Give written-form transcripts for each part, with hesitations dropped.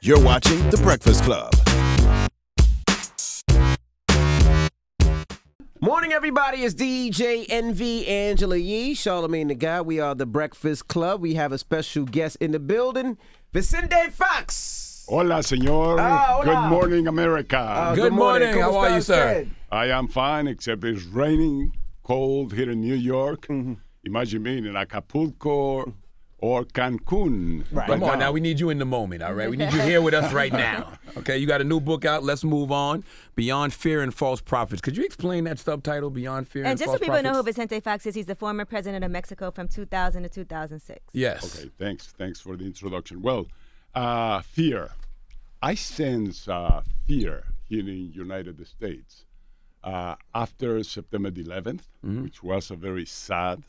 You're watching The Breakfast Club. Morning, everybody. It's DJ NV Angela Yee, Charlamagne the Guy. We are The Breakfast Club. We have a special guest in the building, Vicente Fox. Hola, señor. Hola. Good morning, America. Good morning. How are you, sir? I am fine, except it's raining, cold here in New York. Imagine being in Acapulco or Cancun. Right. Come on now, we need you in the moment, all right? We need you here with us right now. Okay, you got a new book out. Let's move on. Beyond Fear and False Prophets. Could you explain that subtitle, Beyond Fear and False Prophets? And just so people know who Vicente Fox is, he's the former president of Mexico from 2000 to 2006. Yes. Okay, thanks for the introduction. Well, fear. I sense fear here in the United States after September 11th, which was a very sad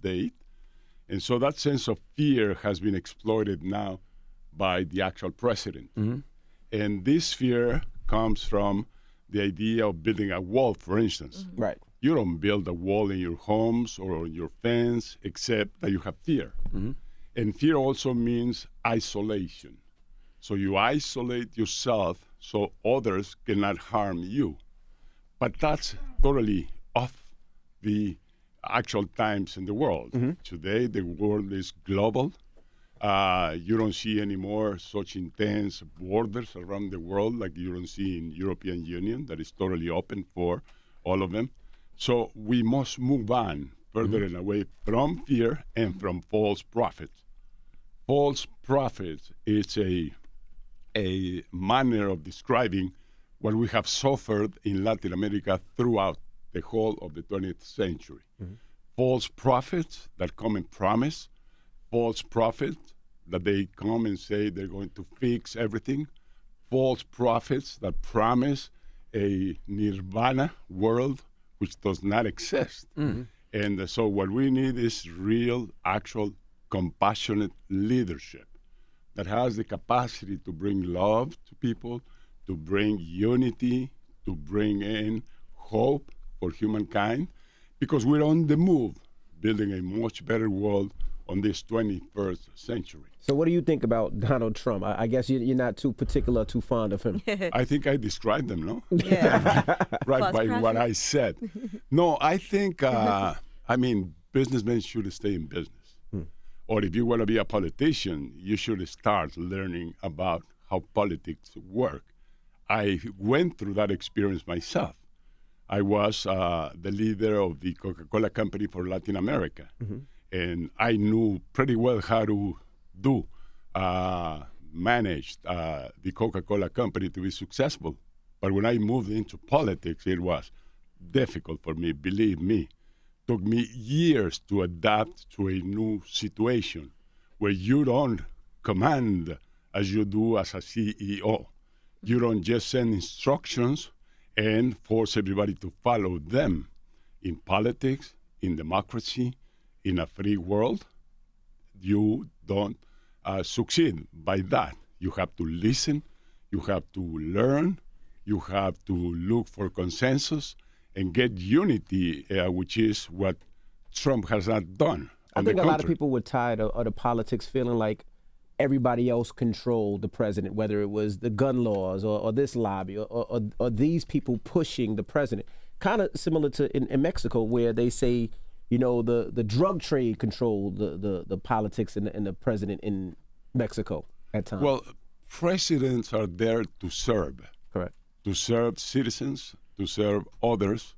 date. And so that sense of fear has been exploited now by the actual president. And this fear comes from the idea of building a wall, for instance. Right. You don't build a wall in your homes or on your fence, except that you have fear. And fear also means isolation. So you isolate yourself so others cannot harm you. But that's totally off the actual times in the world. Today, the world is global. You don't see anymore such intense borders around the world like you don't see in European Union that is totally open for all of them. So we must move on further and away from fear and from false prophets. False prophets is a manner of describing what we have suffered in Latin America throughout the whole of the 20th century. False prophets that come and promise, false prophets that they come and say they're going to fix everything, false prophets that promise a nirvana world which does not exist. And so what we need is real, actual, compassionate leadership that has the capacity to bring love to people, to bring unity, to bring in hope for humankind, because we're on the move, building a much better world on this 21st century. So what do you think about Donald Trump? I guess you're not too particular, too fond of him. I think I described them, no? Yeah. Right, False by prophet. what I said. No, I think, businessmen should stay in business. Or if you want to be a politician, you should start learning about how politics work. I went through that experience myself. I was the leader of the Coca-Cola company for Latin America. And I knew pretty well how to manage the Coca-Cola company to be successful. But when I moved into politics, it was difficult for me, believe me. Took me years to adapt to a new situation where you don't command as you do as a CEO. You don't just send instructions and force everybody to follow them. In politics, in democracy, in a free world, you don't succeed by that. You have to listen, you have to learn, you have to look for consensus and get unity, which is what Trump has not done. I think a lot of people were tired of the politics, feeling like everybody else controlled the president, whether it was the gun laws or this lobby or these people pushing the president. Kind of similar to in Mexico, where they say, the drug trade controlled the politics and the president in Mexico at times. Well, presidents are there to serve. Correct. To serve citizens, to serve others,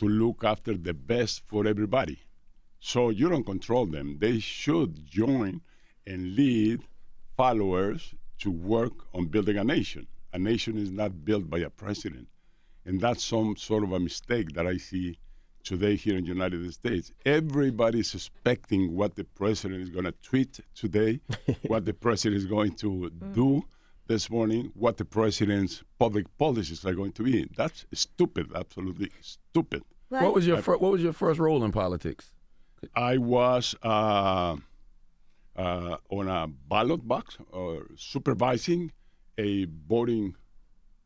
to look after the best for everybody. So you don't control them. They should join and lead followers to work on building a nation. A nation is not built by a president. And that's some sort of a mistake that I see today here in the United States. Everybody's expecting what the president is going to tweet today, what the president is going to do this morning, what the president's public policies are going to be. That's stupid, absolutely stupid. Right. What was your first role in politics? I was on a ballot box supervising a voting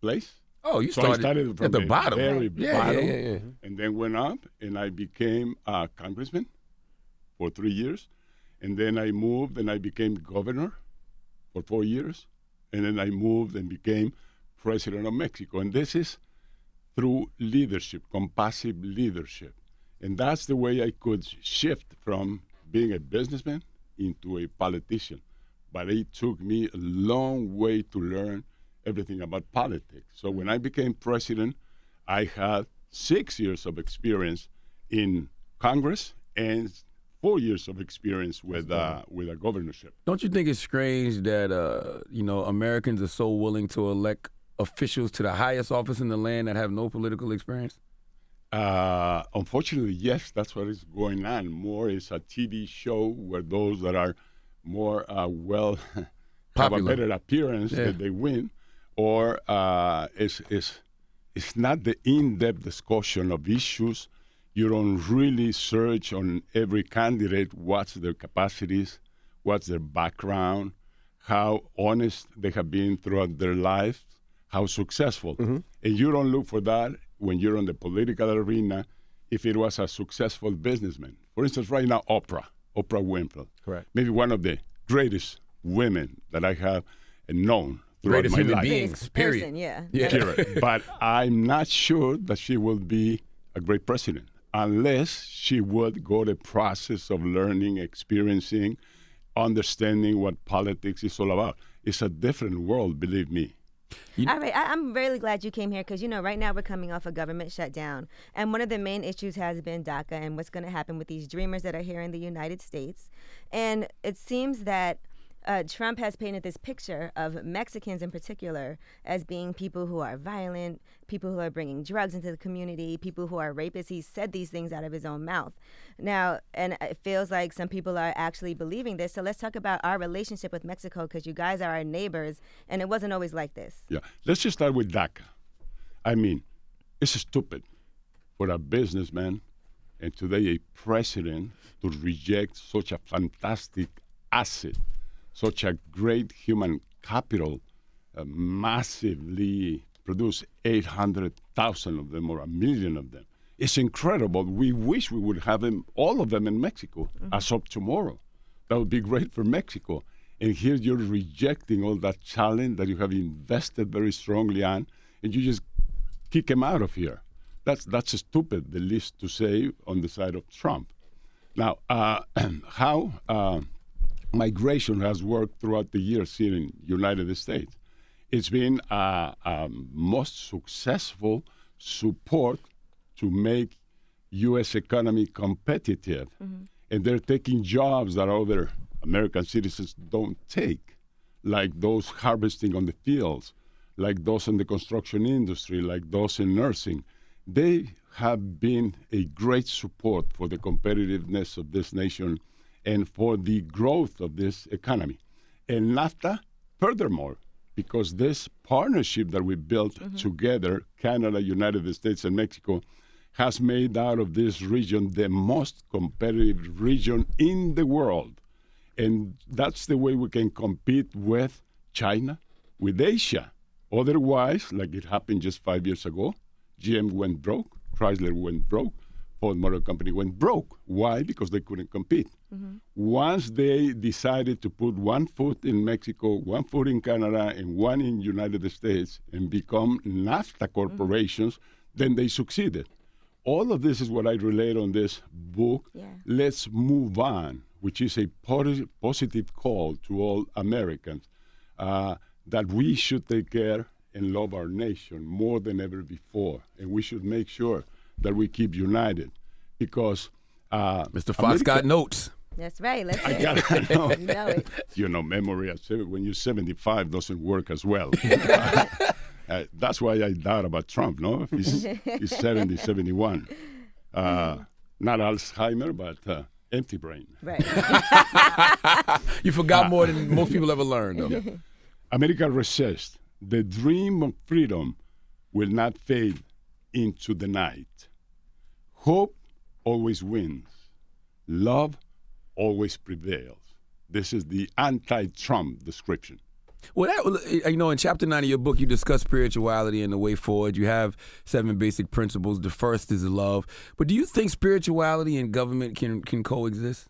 place. Oh, you So I started, started from at the bottom. very Yeah, bottom, yeah. and then went up, and I became a congressman for 3 years. And then I moved, and I became governor for 4 years. And then I moved and became president of Mexico. And this is through leadership, compassive leadership. And that's the way I could shift from being a businessman into a politician. But it took me a long way to learn everything about politics. So when I became president, I had 6 years of experience in Congress and 4 years of experience with a governorship. Don't you think it's strange that Americans are so willing to elect officials to the highest office in the land that have no political experience? Unfortunately, yes, that's what is going on. More is a TV show where those that are more have a better appearance that they win, or it's not the in-depth discussion of issues. You don't really search on every candidate what's their capacities, what's their background, how honest they have been throughout their life, how successful. And you don't look for that when you're in the political arena if it was a successful businessman. For instance, right now, Oprah Winfrey. Correct. Maybe one of the greatest women that I have known throughout Greatest my human life. beings, period. Person, yeah. Period. But I'm not sure that she will be a great president unless she would go the process of learning, experiencing, understanding what politics is all about. It's a different world, believe me. All right, I'm really glad you came here because, right now we're coming off a government shutdown. And one of the main issues has been DACA and what's going to happen with these dreamers that are here in the United States. And it seems that Trump has painted this picture of Mexicans in particular as being people who are violent, people who are bringing drugs into the community, people who are rapists. He said these things out of his own mouth. Now, and it feels like some people are actually believing this. So let's talk about our relationship with Mexico because you guys are our neighbors, and it wasn't always like this. Yeah, let's just start with DACA. I mean, it's stupid for a businessman and today a president to reject such a fantastic asset, such a great human capital, massively produce 800,000 of them or 1 million of them. It's incredible. We wish we would have them, all of them in Mexico as of tomorrow. That would be great for Mexico. And here you're rejecting all that talent that you have invested very strongly on, and you just kick them out of here. That's stupid, the least to say, on the side of Trump. Now, how migration has worked throughout the years here in the United States. It's been most successful support to make U.S. economy competitive. And they're taking jobs that other American citizens don't take, like those harvesting on the fields, like those in the construction industry, like those in nursing. They have been a great support for the competitiveness of this nation and for the growth of this economy. And NAFTA, furthermore, because this partnership that we built together, Canada, United States, and Mexico, has made out of this region the most competitive region in the world. And that's the way we can compete with China, with Asia. Otherwise, like it happened just 5 years ago, GM went broke, Chrysler went broke, Ford Motor Company went broke. Why? Because they couldn't compete. Once they decided to put one foot in Mexico, one foot in Canada, and one in United States and become NAFTA corporations, then they succeeded. All of this is what I relate on this book. Yeah. Let's move on, which is a positive call to all Americans that we should take care and love our nation more than ever before. And we should make sure that we keep united because Mr. Fox got notes. That's right. Let's I hear got it. I know. You know it. You know, memory when you're 75 doesn't work as well. That's why I doubt about Trump, no? He's 70, 71. Not Alzheimer, but empty brain. Right. You forgot more than most people ever learned, though. Yeah. America resists. The dream of freedom will not fade into the night. Hope always wins. Love always prevails. This is the anti-Trump description. Well, in Chapter 9 of your book, you discuss spirituality and the way forward. You have 7 basic principles. The first is love. But do you think spirituality and government can coexist?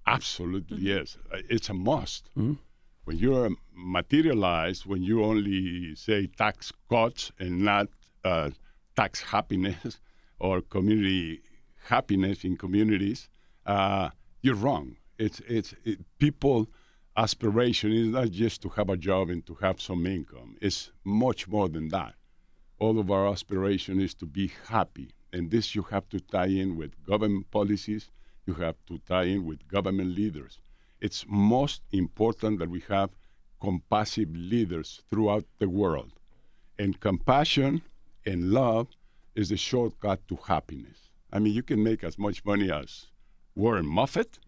Absolutely, yes. It's a must. When you're materialized, when you only say tax cuts and not tax happiness or community happiness in communities, you're wrong. People aspiration is not just to have a job and to have some income. It's much more than that. All of our aspiration is to be happy. And this you have to tie in with government policies. You have to tie in with government leaders. It's most important that we have compassionate leaders throughout the world. And compassion and love is the shortcut to happiness. I mean, you can make as much money as Warren Buffett,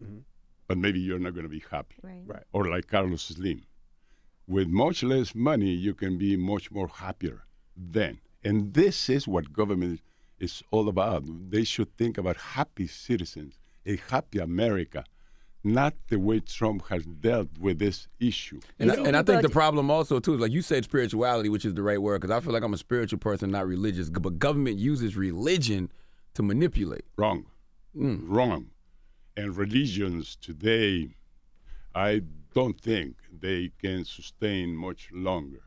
but maybe you're not going to be happy. Right. Or like Carlos Slim. With much less money, you can be much more happier then. And this is what government is all about. They should think about happy citizens, a happy America, not the way Trump has dealt with this issue. And I think the problem also, too, is like you said, spirituality, which is the right word, because I feel like I'm a spiritual person, not religious. But government uses religion to manipulate. Wrong. Wrong. And religions today, I don't think they can sustain much longer.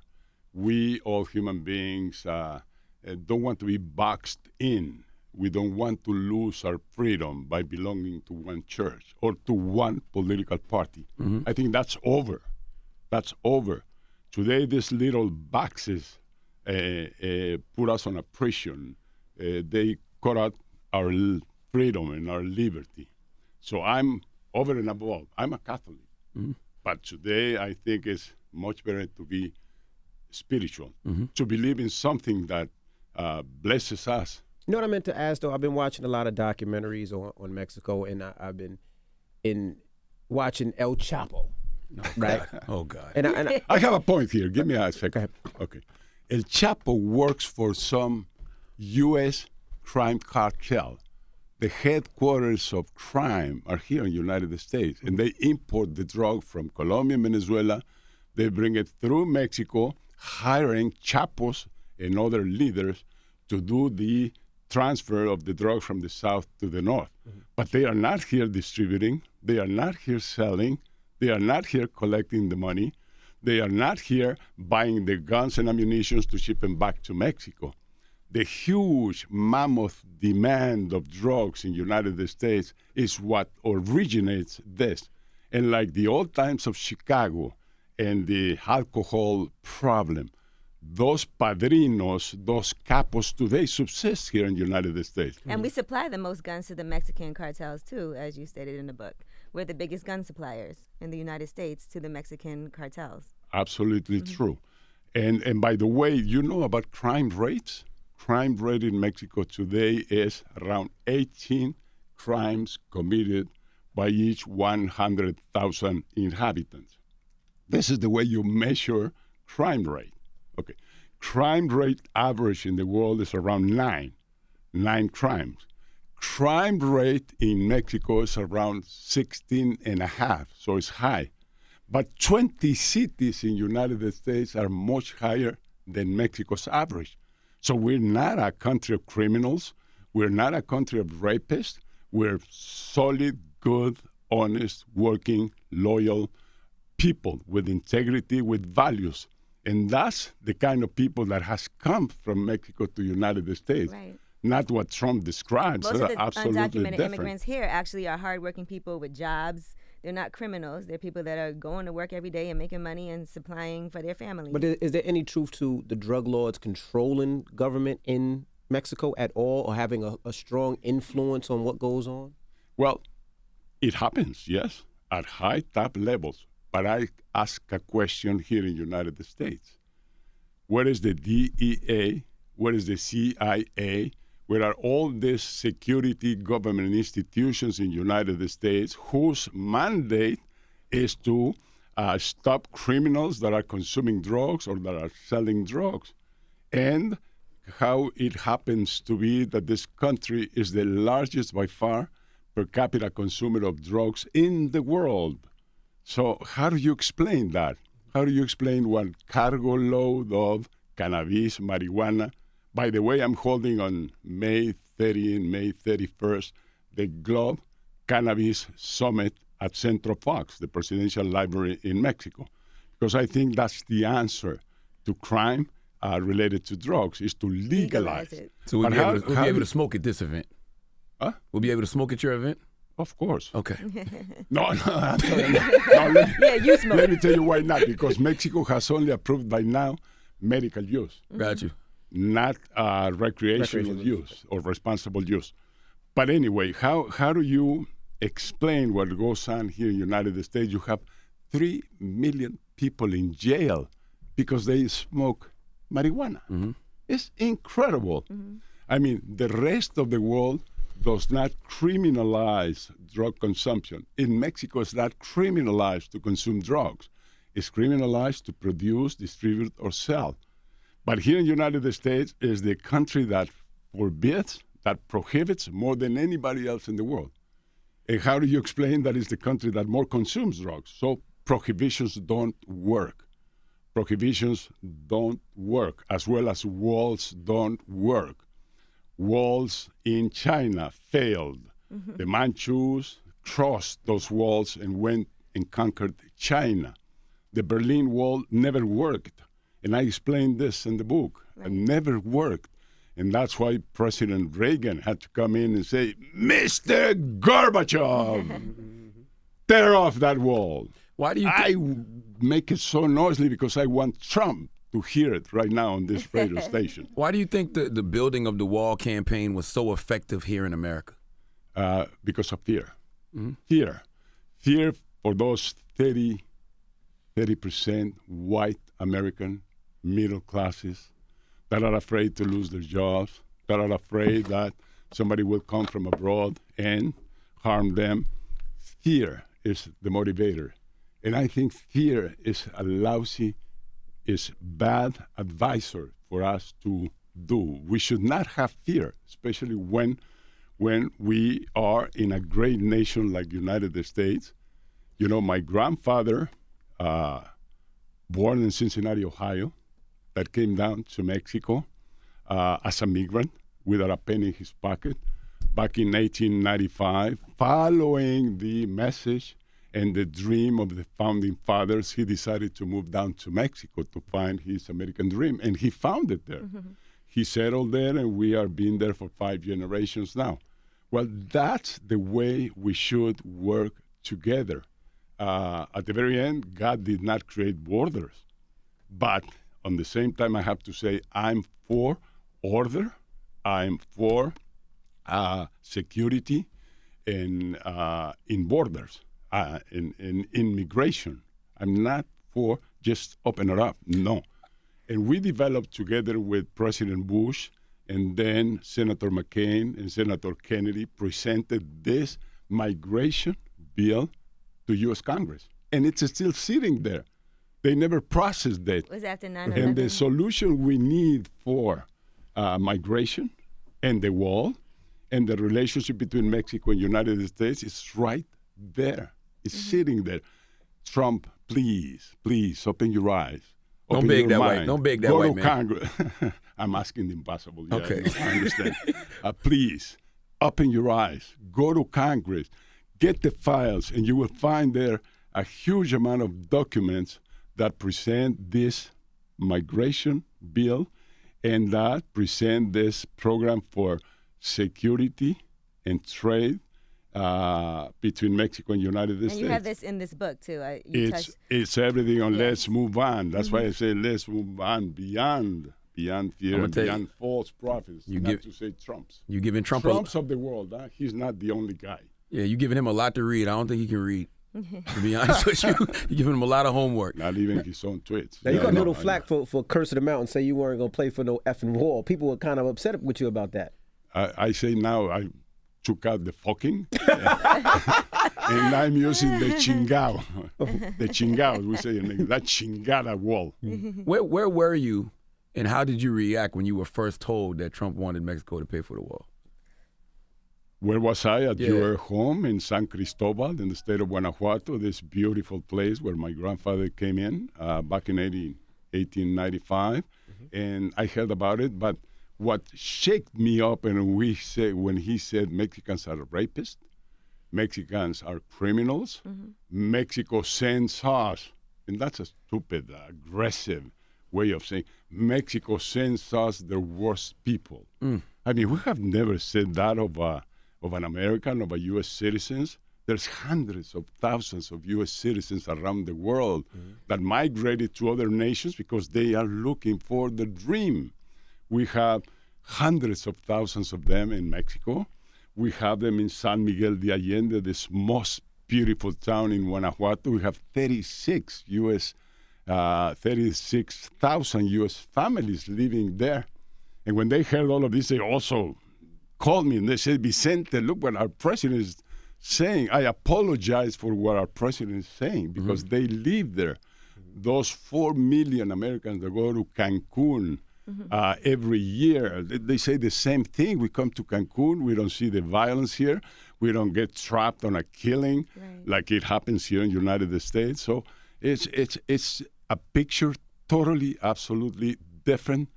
We, all human beings, don't want to be boxed in. We don't want to lose our freedom by belonging to one church or to one political party. I think that's over. That's over. Today, these little boxes put us on a prison. They cut out our freedom and our liberty. So I'm over and above. I'm a Catholic. But today, I think it's much better to be spiritual, to believe in something that blesses us. You know what I meant to ask, though? I've been watching a lot of documentaries on Mexico, and I've been watching El Chapo, right? Oh, God. And I have a point here. Give me a second. Go ahead. Okay. El Chapo works for some U.S. crime cartel. The headquarters of crime are here in the United States, and they import the drug from Colombia and Venezuela. They bring it through Mexico, hiring Chapos and other leaders to do the transfer of the drug from the south to the north. But they are not here distributing. They are not here selling. They are not here collecting the money. They are not here buying the guns and ammunition to ship them back to Mexico. The huge mammoth demand of drugs in the United States is what originates this. And like the old times of Chicago and the alcohol problem, those padrinos, those capos today subsist here in the United States. And we supply the most guns to the Mexican cartels, too, as you stated in the book. We're the biggest gun suppliers in the United States to the Mexican cartels. Absolutely true. And by the way, you know about crime rates? Crime rate in Mexico today is around 18 crimes committed by each 100,000 inhabitants. This is the way you measure crime rate. Okay. Crime rate average in the world is around 9 crimes. Crime rate in Mexico is around 16.5, so it's high. But 20 cities in the United States are much higher than Mexico's average. So we're not a country of criminals. We're not a country of rapists. We're solid, good, honest, working, loyal people with integrity, with values. And that's the kind of people that has come from Mexico to the United States. Right. Not what Trump describes. Most of the Absolutely undocumented different. immigrants here actually are hardworking people with jobs. They're not criminals. They're people that are going to work every day and making money and supplying for their families. But is there any truth to the drug lords controlling government in Mexico at all, or having a strong influence on what goes on? Well, it happens, yes, at high top levels. But I ask a question here in the United States. Where is the DEA? Where is the CIA? Where are all these security government institutions in the United States whose mandate is to stop criminals that are consuming drugs or that are selling drugs? And how it happens to be that this country is the largest by far per capita consumer of drugs in the world. So how do you explain that? How do you explain one cargo load of cannabis, marijuana? By the way, I'm holding on May 30 and May 31st the Globe Cannabis Summit at Centro Fox, the presidential library in Mexico. because I think that's the answer to crime related to drugs, is to legalize it. So we'll But be able to smoke at this event. Huh? We'll be able to smoke at your event? Of course. Okay. No, I'm sorry. No, Yeah, you smoke. let me tell you why not. Because Mexico has only approved by now medical use, Got you. not recreational use or responsible use. But anyway, how do you explain what goes on here in the United States? You have 3 million people in jail because they smoke marijuana. It's incredible. I mean, the rest of the world does not criminalize drug consumption. In Mexico, it's not criminalized to consume drugs. It's criminalized to produce, distribute, or sell. But here in the United States is the country that forbids, that prohibits more than anybody else in the world. And how do you explain that it's the country that more consumes drugs? So prohibitions don't work. Prohibitions don't work, as well as walls don't work. Walls in China failed. The Manchus crossed those walls and went and conquered China. The Berlin Wall never worked. And I explained this in the book. It never worked. And that's why President Reagan had to come in and say, Mr. Gorbachev, tear off that wall. Why do you I make it so noisily because I want Trump to hear it right now on this radio station. Why do you think the building of the wall campaign was so effective here in America? Because of fear. Fear for those 30% white American middle classes that are afraid to lose their jobs, that are afraid that somebody will come from abroad and harm them. Fear is the motivator. And I think fear is bad advisor for us to do. We should not have fear, especially when we are in a great nation like the United States. You know, my grandfather, born in Cincinnati, Ohio, that came down to Mexico as a migrant without a penny in his pocket back in 1895, following the message and the dream of the founding fathers, he decided to move down to Mexico to find his American dream, and he found it there. He settled there, and we are being there for 5 generations now. Well, that's the way we should work together. At the very end, God did not create borders, but on the same time, I have to say I'm for order, I'm for security in borders. In immigration. I'm not for just open it up, no. And we developed together with President Bush and then Senator McCain and Senator Kennedy presented this migration bill to U.S. Congress. And it's still sitting there. They never processed it. It was after 9/11. And the solution we need for migration and the wall and the relationship between Mexico and the United States is right there. It's sitting there. Trump, please open your eyes. Don't beg that white. Don't beg that Go white to man. Congress. I'm asking the impossible. Yeah, Okay. I understand. Please open your eyes. Go to Congress. Get the files, and you will find there a huge amount of documents that present this migration bill and that present this program for security and trade between Mexico and United States. And you have this in this book too. It's everything on Yes. let's move on. That's why I say let's move on beyond fear and beyond false prophets. To say Trumps. You giving Trump Trumps of the world. Huh? He's not the only guy. Yeah, you giving him a lot to read. I don't think he can read. To be honest with you, you're giving him a lot of homework. Not even his own tweets. Now, you got a little flack for cursing him out and say you weren't going to play for no effing wall. People were kind of upset with you about that. I say now I took out the fucking and I'm using the chingao. The chingao, we say in English, that chingada wall. Where were you and how did you react when you were first told that Trump wanted Mexico to pay for the wall? Where was I? At your home in San Cristobal in the state of Guanajuato, this beautiful place where my grandfather came in back in 1895. And I heard about it, but what shook me up and when he said Mexicans are rapists, Mexicans are criminals, Mexico sends us And that's a stupid, aggressive way of saying Mexico sends us the worst people. I mean, we have never said that of an American, of a U.S. citizens. There's hundreds of thousands of U.S. citizens around the world that migrated to other nations because they are looking for the dream. We have hundreds of thousands of them in Mexico. We have them in San Miguel de Allende, this most beautiful town in Guanajuato. We have 36,000 U.S. families living there. And when they heard all of this, they also called me and they said, Vicente, look what our president is saying. I apologize for what our president is saying because they live there. Those 4 million Americans that go to Cancun every year, they say the same thing. We come to Cancun, we don't see the violence here. We don't get trapped on a killing like it happens here in the United States. So it's a picture totally, absolutely different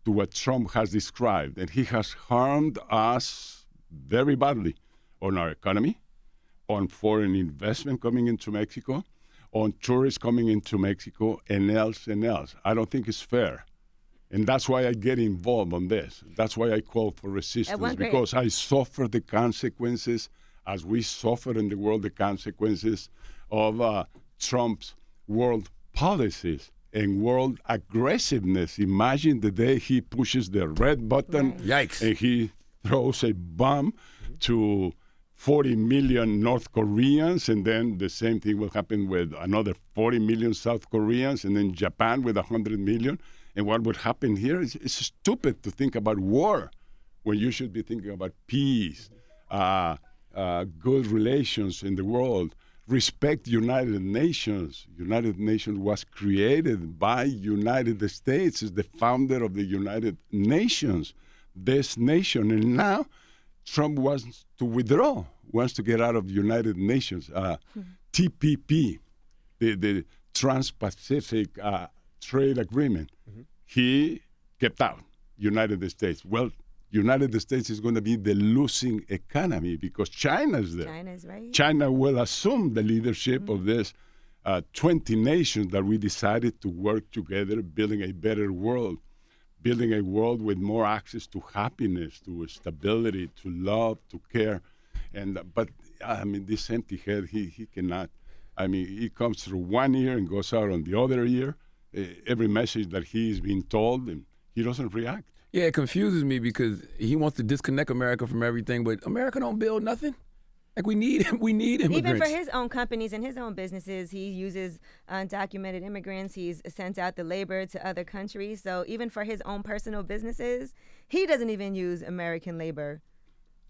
to what Trump has described. And he has harmed us very badly on our economy, on foreign investment coming into Mexico, on tourists coming into Mexico, and else and else. I don't think it's fair. And that's why I get involved on this. That's why I call for resistance, because I suffer the consequences, as we suffer in the world, the consequences of Trump's world policies and world aggressiveness. Imagine the day he pushes the red button Yikes. and he throws a bomb to 40 million North Koreans, and then the same thing will happen with another 40 million South Koreans, and then Japan with 100 million. And what would happen here is it's stupid to think about war when you should be thinking about peace, good relations in the world, respect United Nations. United Nations was created by United States, is the founder of the United Nations, this nation. And now Trump wants to withdraw, wants to get out of United Nations. TPP, the Trans-Pacific Trade Agreement. He kept out United States. Well, United States is going to be the losing economy because China's there. China's right. China will assume the leadership of this 20 nations that we decided to work together, building a better world, building a world with more access to happiness, to stability, to love, to care. And but I mean, this empty head, he cannot. I mean, he comes through one ear and goes out on the other ear. Every message that he is being told, and he doesn't react. Yeah, it confuses me because he wants to disconnect America from everything, but America don't build nothing. Like we need immigrants. Even for his own companies and his own businesses, he uses undocumented immigrants. He's sent out the labor to other countries. So even for his own personal businesses, he doesn't even use American labor.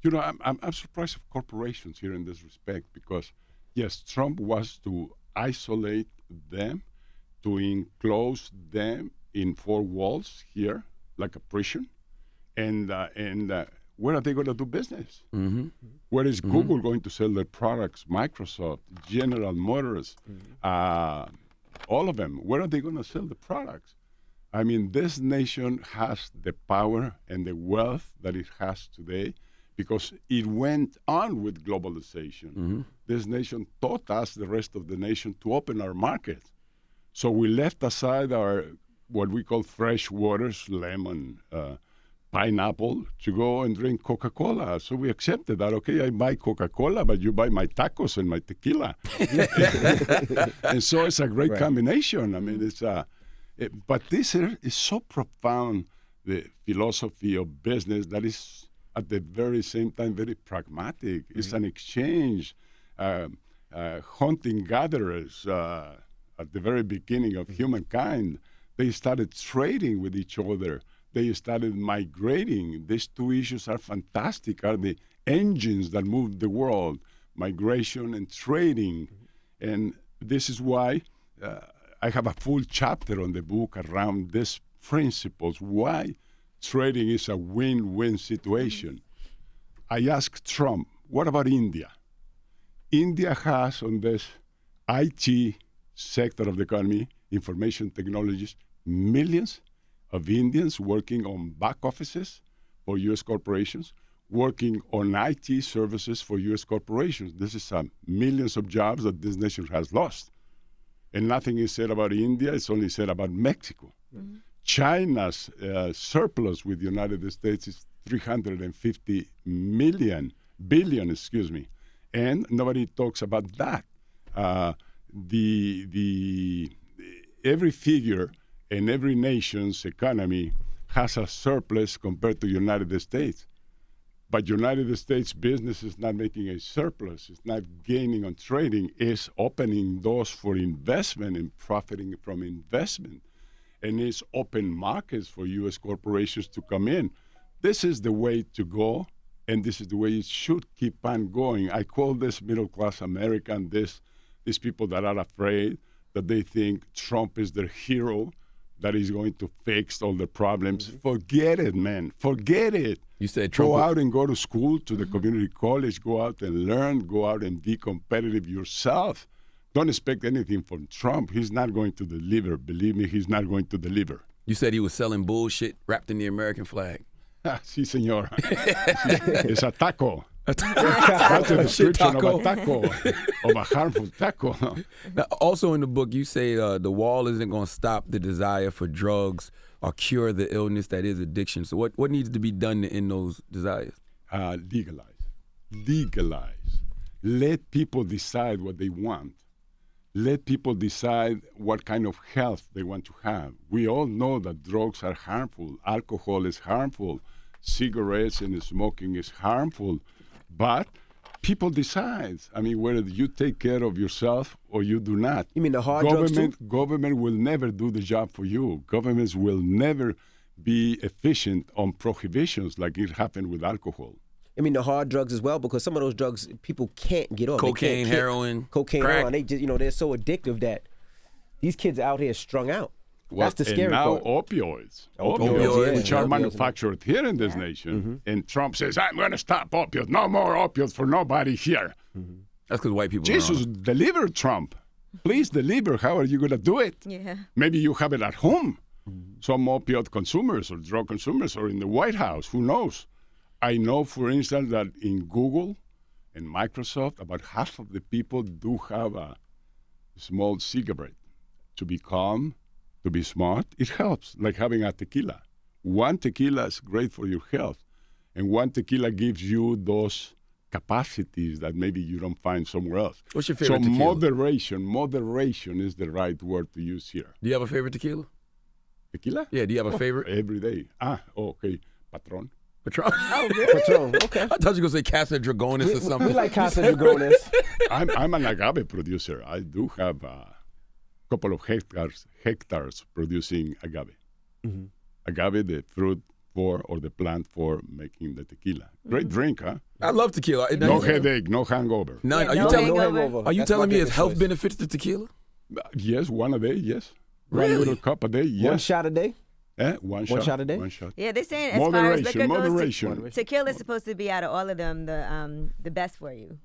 You know, I'm surprised of corporations here in this respect because, yes, Trump wants to isolate them, to enclose them in four walls here, like a prison, and where are they going to do business? Where is Google going to sell their products? Microsoft, General Motors, all of them. Where are they going to sell the products? I mean, this nation has the power and the wealth that it has today because it went on with globalization. This nation taught us, the rest of the nation, to open our markets. So we left aside our what we call fresh waters, lemon, pineapple, to go and drink Coca-Cola. So we accepted that. Okay, I buy Coca-Cola, but you buy my tacos and my tequila. And so it's a great combination. I mean, it's but this is so profound, the philosophy of business, that is at the very same time very pragmatic. It's an exchange, hunting gatherers. At the very beginning of humankind, they started trading with each other. They started migrating. These two issues are fantastic, are the engines that move the world, migration and trading. And this is why I have a full chapter on the book around these principles, why trading is a win-win situation. I asked Trump, what about India? India has on this IT sector of the economy, information technologies, millions of Indians working on back offices for U.S. corporations, working on IT services for U.S. corporations. This is millions of jobs that this nation has lost. And nothing is said about India. It's only said about Mexico. Mm-hmm. China's surplus with the United States is 350 billion, and nobody talks about that. Every figure in every nation's economy has a surplus compared to United States. But United States business is not making a surplus. It's not gaining on trading. It's opening doors for investment and profiting from investment. And it's open markets for U.S. corporations to come in. This is the way to go, and this is the way it should keep on going. I call this middle-class American, these people that are afraid, that they think Trump is their hero, that he's going to fix all the problems. Mm-hmm. Forget it, man. Forget it. You said Trump. Go out and go to school, to the community college. Go out and learn. Go out and be competitive yourself. Don't expect anything from Trump. He's not going to deliver. Believe me, he's not going to deliver. You said he was selling bullshit wrapped in the American flag. Sí, señor. It's a taco. That's a description of a taco, of a harmful taco. Now, also in the book, you say the wall isn't going to stop the desire for drugs or cure the illness that is addiction. So what needs to be done to end those desires? Legalize. Let people decide what they want. Let people decide what kind of health they want to have. We all know that drugs are harmful. Alcohol is harmful. Cigarettes and smoking is harmful. But people decide. I mean, whether you take care of yourself or you do not. You mean the hard drugs too? Government will never do the job for you. Governments will never be efficient on prohibitions like it happened with alcohol. I mean the hard drugs as well, because some of those drugs people can't get off. Cocaine, heroin, cocaine, crack. heroin. They just, they're so addictive that these kids out here strung out. Well, that's the scary part. part. Opioids, which are manufactured here in this nation. Mm-hmm. And Trump says, I'm going to stop opioids. No more opioids for nobody here. Mm-hmm. That's because white people Jesus, deliver, Trump. Please deliver. How are you going to do it? Yeah. Maybe you have it at home. Mm-hmm. Some opioid consumers or drug consumers or in the White House. Who knows? I know, for instance, that in Google and Microsoft, about half of the people do have a small cigarette. To be calm, to be smart, it helps, like having a tequila. One tequila is great for your health, and one tequila gives you those capacities that maybe you don't find somewhere else. What's your favorite tequila? Moderation is the right word to use here. Do you have a favorite tequila? Tequila? Yeah, do you have a favorite? Every day. Okay. Patron. Patron? Oh, really? Patron, okay. I thought you were going to say Casa Dragonis or something. We like Casa Dragonis. I'm an agave producer. I do have couple of hectares producing agave. Mm-hmm. Agave, the fruit or the plant for making the tequila. Great drink, huh? I love tequila. No headache, no hangover. None. Yeah, no hangover. Are you telling me it's health benefits to tequila? Yes, one a day, yes. Really? One little cup a day, yes. One shot a day? One shot a day? One shot. Yeah, they're saying as far as liquor Moderation. goes, tequila is supposed to be out of all of them the best for you.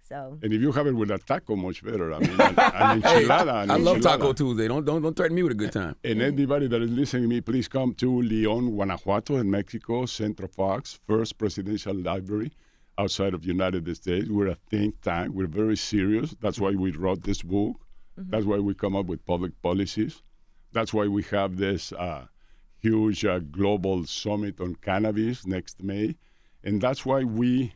So. And if you have it with a taco, much better. I mean, an enchilada. I love Taco Tuesday. Don't threaten me with a good time. And anybody that is listening to me, please come to León, Guanajuato, in Mexico, Centro Fox, first presidential library outside of the United States. We're a think tank. We're very serious. That's why we wrote this book. Mm-hmm. That's why we come up with public policies. That's why we have this huge global summit on cannabis next May. And that's why we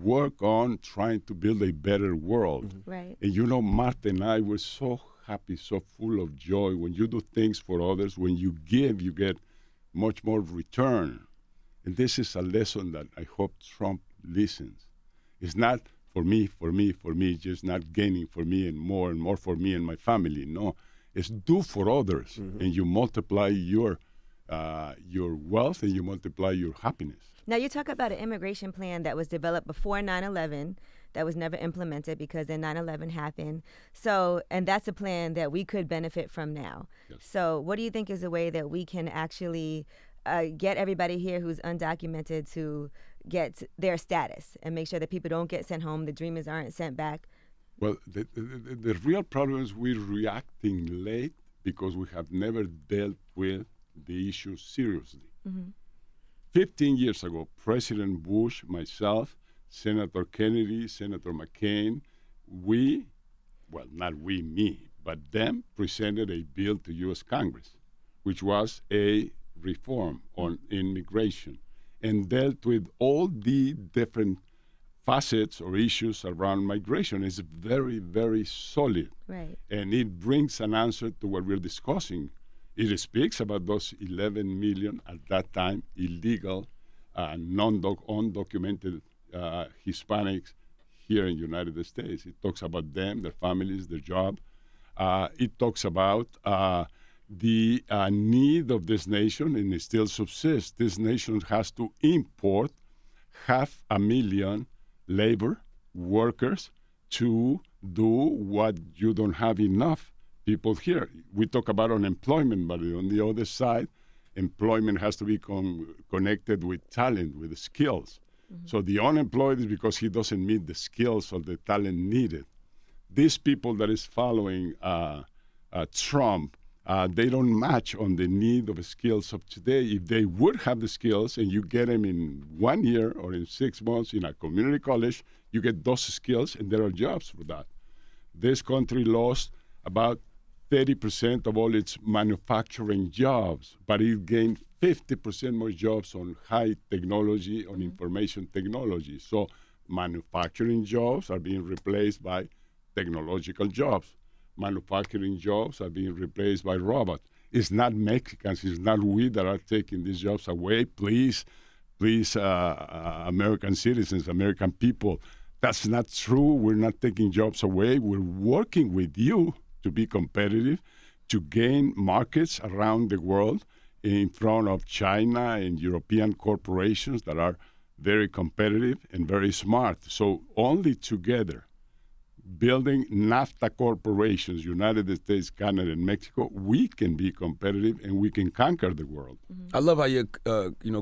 work on trying to build a better world. Mm-hmm. Right. And Marta and I were so happy, so full of joy. When you do things for others, when you give, you get much more return. And this is a lesson that I hope Trump listens. It's not for me, just not gaining for me and more for me and my family. No, it's do for others. Mm-hmm. And you multiply your wealth and you multiply your happiness. Now, you talk about an immigration plan that was developed before 9/11 that was never implemented because then 9/11 happened. So, and that's a plan that we could benefit from now. Yes. So what do you think is a way that we can actually get everybody here who's undocumented to get their status and make sure that people don't get sent home, the dreamers aren't sent back? Well, the real problem is we're reacting late because we have never dealt with the issue seriously. Mm-hmm. 15 years ago, President Bush, myself, Senator Kennedy, Senator McCain, me, but them presented a bill to U.S. Congress, which was a reform on immigration and dealt with all the different facets or issues around migration. It's very, very solid. Right. And it brings an answer to what we're discussing. It speaks about those 11 million at that time illegal, undocumented Hispanics here in the United States. It talks about them, their families, their job. It talks about the need of this nation, and it still subsists. This nation has to import 500,000 labor workers to do what you don't have enough people here. We talk about unemployment, but on the other side, employment has to be connected with talent, with skills. So the unemployed is because he doesn't meet the skills or the talent needed. These people that is following Trump, they don't match on the need of skills of today. If they would have the skills and you get them in 1 year or in 6 months in a community college, you get those skills and there are jobs for that. This country lost about 30% of all its manufacturing jobs, but it gained 50% more jobs on high technology, on information technology. So manufacturing jobs are being replaced by technological jobs. Manufacturing jobs are being replaced by robots. It's not Mexicans, it's not we that are taking these jobs away. Please, American citizens, American people, that's not true. We're not taking jobs away. We're working with you to be competitive, to gain markets around the world in front of China and European corporations that are very competitive and very smart. So only together, building NAFTA corporations, United States, Canada, and Mexico, we can be competitive and we can conquer the world. I love how you're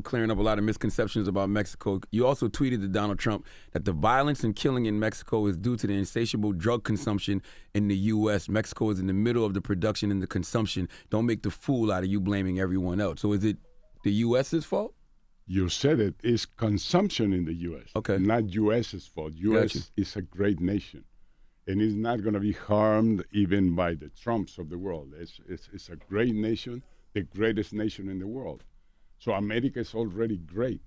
clearing up a lot of misconceptions about Mexico. You also tweeted to Donald Trump that the violence and killing in Mexico is due to the insatiable drug consumption in the U.S. Mexico is in the middle of the production and the consumption. Don't make the fool out of you blaming everyone else. So is it the U.S.'s fault? You said it. It's consumption in the U.S., okay, not U.S.'s fault. U.S. is a great nation. And it's not going to be harmed even by the Trumps of the world. It's a great nation, the greatest nation in the world. So America is already great.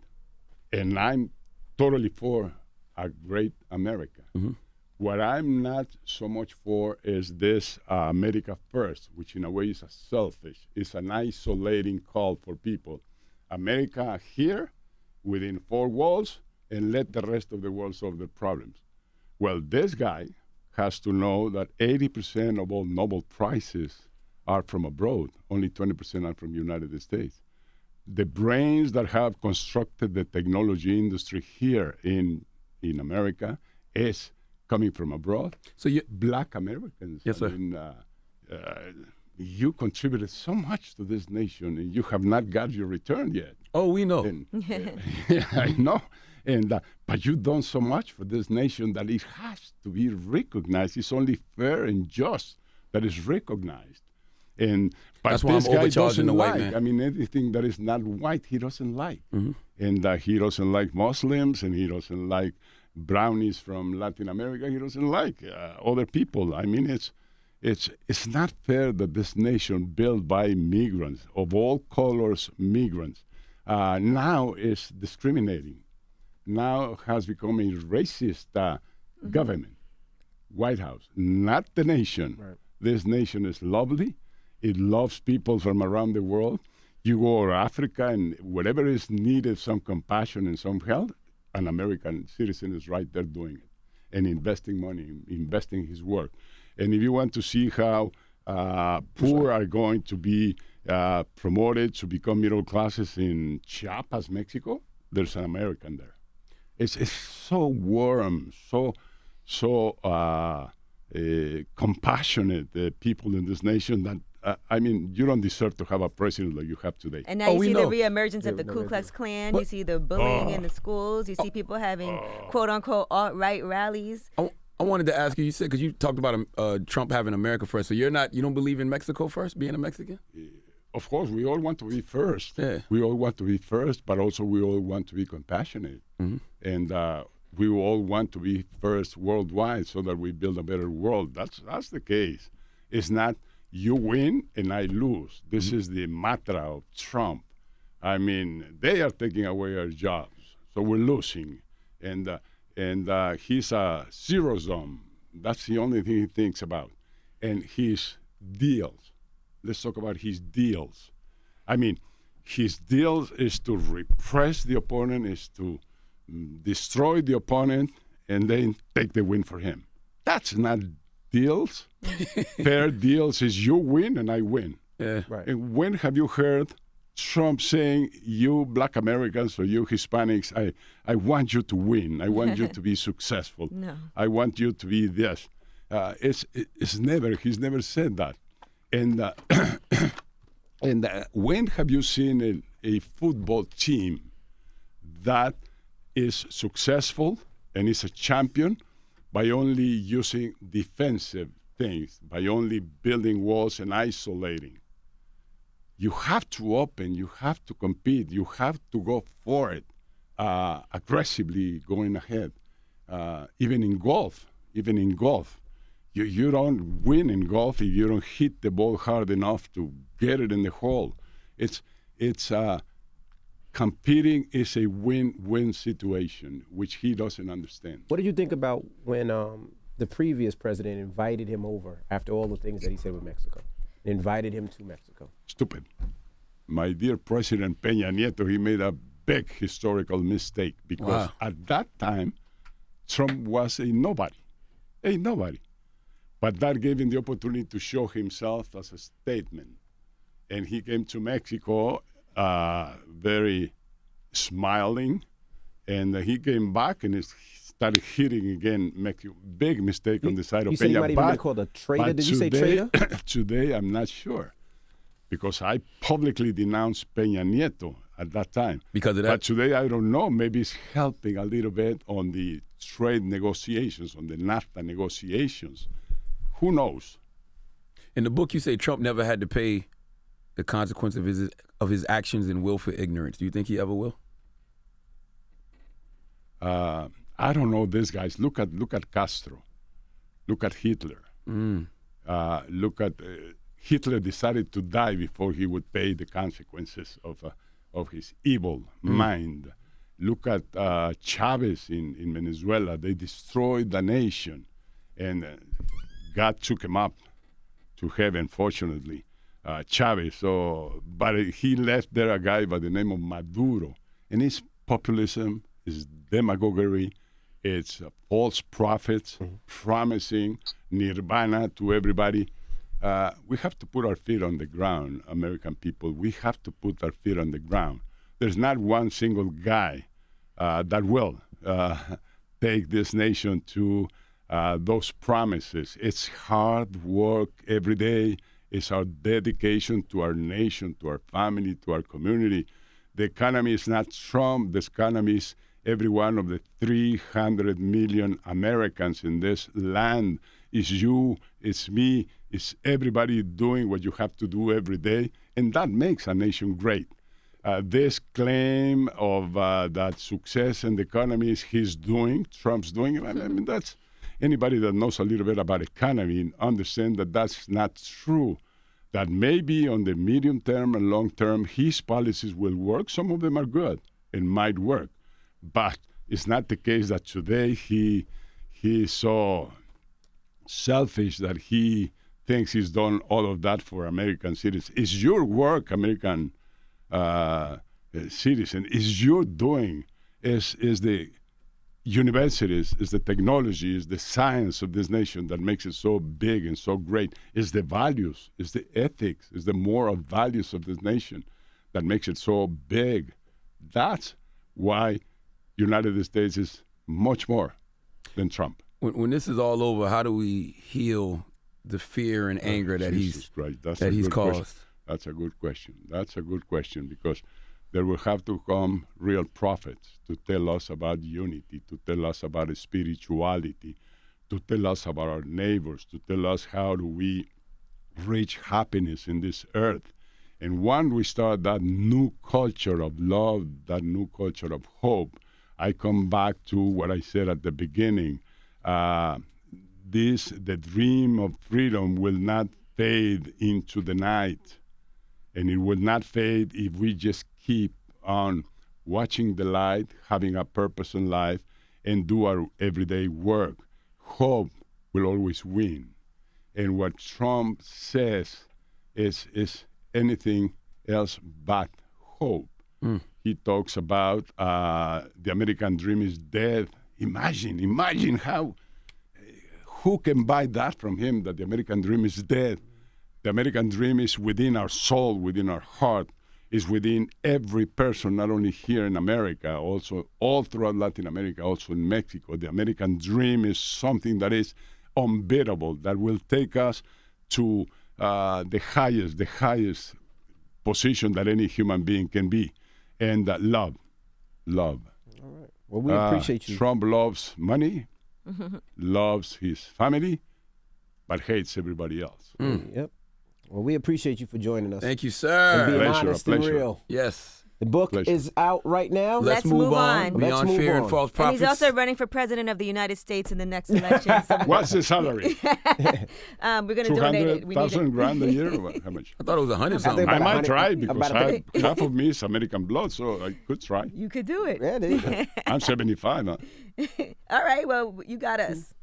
And I'm totally for a great America. Mm-hmm. What I'm not so much for is this America first, which in a way is a selfish, it's an isolating call for people. America here, within 4 walls, and let the rest of the world solve their problems. Well, this guy has to know that 80% of all Nobel Prizes are from abroad. Only 20% are from the United States. The brains that have constructed the technology industry here in America is coming from abroad. So Black Americans. Yes, sir. You contributed so much to this nation, and you have not got your return yet. Oh, we know. And, I know. And but you've done so much for this nation that it has to be recognized. It's only fair and just that it's recognized. And but that's why this I'm guy overcharging the white like, man. I mean, anything that is not white, he doesn't like. Mm-hmm. And he doesn't like Muslims, and he doesn't like brownies from Latin America. He doesn't like other people. I mean, it's not fair that this nation built by migrants of all colors, migrants, now is discriminating. Now has become a racist government, White House, not the nation. Right. This nation is lovely. It loves people from around the world. You go to Africa and whatever is needed, some compassion and some help, an American citizen is right there doing it and investing money, investing his work. And if you want to see how poor are going to be promoted to become middle classes in Chiapas, Mexico, there's an American there. It's so warm, so compassionate people in this nation that, I mean, you don't deserve to have a president like you have today. And now you see the reemergence of the Yeah, Ku Klux Klan. You see the bullying in the schools. You see people having quote-unquote alt-right rallies. I wanted to ask you, you said, because you talked about Trump having America first, so you don't believe in Mexico first, being a Mexican? Of course, we all want to be first. Yeah. We all want to be first, but also we all want to be compassionate. Mm-hmm. And we all want to be first worldwide so that we build a better world. That's the case. It's not you win and I lose. This is the mantra of Trump. I mean, they are taking away our jobs, so we're losing. And he's a zero-sum. That's the only thing he thinks about. And his deals. Let's talk about his deals. I mean, his deals is to repress the opponent, is to destroy the opponent, and then take the win for him. That's not deals. Fair deals is you win and I win. Yeah. Right. And when have you heard Trump saying, you Black Americans or you Hispanics, I want you to win. I want you to be successful. No. I want you to be this. He's never said that. And when have you seen a football team that is successful and is a champion by only using defensive things, by only building walls and isolating? You have to open, you have to compete, you have to go for it, aggressively going ahead. Even in golf, you don't win in golf if you don't hit the ball hard enough to get it in the hole. It's competing is a win-win situation, which he doesn't understand. What did you think about when the previous president invited him over after all the things that he said with Mexico? Invited him to Mexico. Stupid. My dear President Peña Nieto, he made a big historical mistake because at that time, Trump was a nobody. But that gave him the opportunity to show himself as a statesman. And he came to Mexico very smiling, and he came back and started hitting again Mexico. Big mistake on the side of Peña. You said he might even been called a traitor? Did you say traitor? Today, I'm not sure, because I publicly denounced Peña Nieto at that time. Because of that? But today, I don't know. Maybe it's helping a little bit on the trade negotiations, on the NAFTA negotiations. Who knows? In the book, you say Trump never had to pay the consequence of his actions in willful ignorance. Do you think he ever will? I don't know these guys. Look at Castro. Look at Hitler. Look at Hitler decided to die before he would pay the consequences of his evil mind. Look at Chavez in Venezuela. They destroyed the nation, and God took him up to heaven, fortunately. Chavez. But he left there a guy by the name of Maduro. And it's populism, it's demagoguery, it's false prophets promising nirvana to everybody. We have to put our feet on the ground, American people. We have to put our feet on the ground. There's not one single guy that will take this nation to those promises. It's hard work every day. It's our dedication to our nation, to our family, to our community. The economy is not Trump. The economy is every one of the 300 million Americans in this land. It's you, it's me, it's everybody doing what you have to do every day, and that makes a nation great. This claim of that success in the economy is Trump's doing, I mean, that's anybody that knows a little bit about economy understand that that's not true. That maybe on the medium term and long term, his policies will work. Some of them are good and might work. But it's not the case that today he is so selfish that he thinks he's done all of that for American citizens. It's your work, American citizen. It's your doing. Is the universities, is the technology, is the science of this nation that makes it so big and so great. Is the values, is the ethics, is the moral values of this nation that makes it so big. That's why United States is much more than Trump. When this is all over, how do we heal the fear and anger that he's caused? Question. That's a good question because there will have to come real prophets to tell us about unity, to tell us about spirituality, to tell us about our neighbors, to tell us how do we reach happiness in this earth. And when we start that new culture of love, that new culture of hope, I come back to what I said at the beginning. The dream of freedom will not fade into the night. And it will not fade if we just keep on watching the light, having a purpose in life, and do our everyday work. Hope will always win. And what Trump says is anything else but hope. He talks about the American dream is dead. Imagine how, who can buy that from him, that the American dream is dead? The American dream is within our soul, within our heart, is within every person, not only here in America, also all throughout Latin America, also in Mexico. The American dream is something that is unbeatable, that will take us to the highest position that any human being can be. And love. All right. Well, we appreciate you. Trump loves money, loves his family, but hates everybody else. Yep. Well, we appreciate you for joining us. Thank you, And sir. being Pleasure, honest and pleasure. real. Yes. The book Pleasure. is out right now. Let's move on. Let's Beyond move Fear on. and False And Prophets. he's also running for president of the United States in the next election. So What's the salary? we're going to donate it. We need it. $200,000 a year? Or what? How much? I thought it was 100 something. about I might 100 try because about half of me is American blood, so I could try. You could do it. Yeah, there you go. I'm 75. Huh? All right. Well, you got us.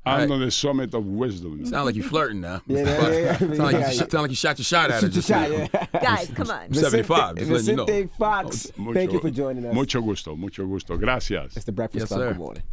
I'm on the summit of wisdom. Sound like you flirting now. Yeah, Mr. yeah, Fox. yeah. Sound like you shot your shot at her. Shoot your just shot, now. yeah. Guys, come on. 75, just letting you know. Vicente Fox, thank you for joining us. Mucho gusto. Gracias. It's the Breakfast Yes, Club. sir. Good morning.